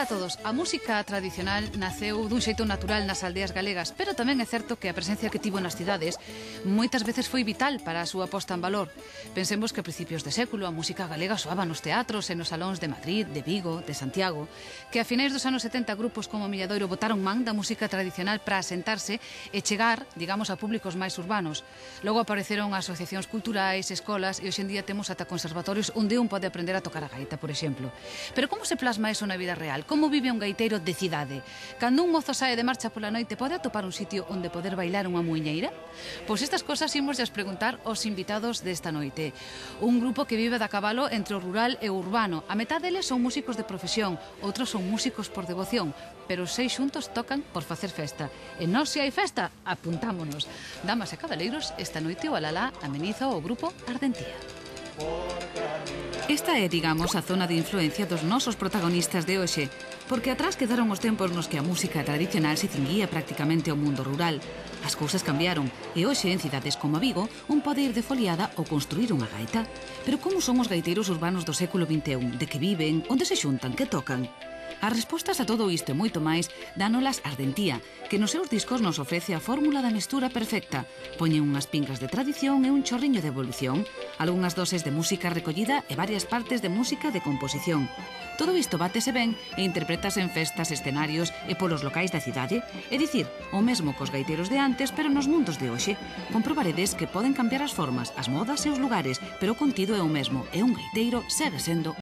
a todos. A música tradicional naceu dun xeito natural nas aldeas galegas, pero tamén é certo que a presencia que tivo nas cidades moitas veces foi vital para a súa posta en valor. Pensemos que a principios de século a música galega soaba nos teatros e nos salóns de Madrid, de Vigo, de Santiago, que a finais dos anos 70 grupos como Milladoiro botaron man da música tradicional para asentarse e chegar, digamos, a públicos máis urbanos. Logo apareceron asociacións culturais, escolas e hoxe en día temos ata conservatorios onde un pode aprender a tocar a gaita, por exemplo. Pero como se plasma eso na vida real? Como vive un gaiteiro de cidade? Cando un mozo sae de marcha pola noite, pode atopar un sitio onde poder bailar unha muiñeira? Pois estas cosas imos as preguntar aos invitados desta noite. Un grupo que vive da cabalo entre o rural e o urbano. A metade deles son músicos de profesión, outros son músicos por devoción, pero os seis xuntos tocan por facer festa. E nós, se hai festa, apuntámonos. Damas e cabaleiros, esta noite o Alalá ameniza o grupo Ardentía. Esta é, digamos, a zona de influencia dos nosos protagonistas de hoxe, porque atrás quedaron os tempos nos que a música tradicional se cinguía prácticamente ao mundo rural. As cousas cambiaron e hoxe en cidades como Vigo un pode ir de foliada ou construir unha gaita. Pero como son os gaiteiros urbanos do século XXI? De que viven? Onde se xuntan? Que tocan? As respostas a todo isto e moito máis dánolas Ardentía, que nos seus discos nos ofrece a fórmula da mestura perfecta. Poñen unhas pingas de tradición e un chorriño de evolución, algunhas doses de música recollida e varias partes de música de composición. Todo isto bátese ben e interpretase en festas, escenarios e polos locais da cidade, é dicir, o mesmo cos gaiteiros de antes, pero nos mundos de hoxe. Comprobaredes que poden cambiar as formas, as modas e os lugares, pero o contido é o mesmo, e un gaiteiro segue sendo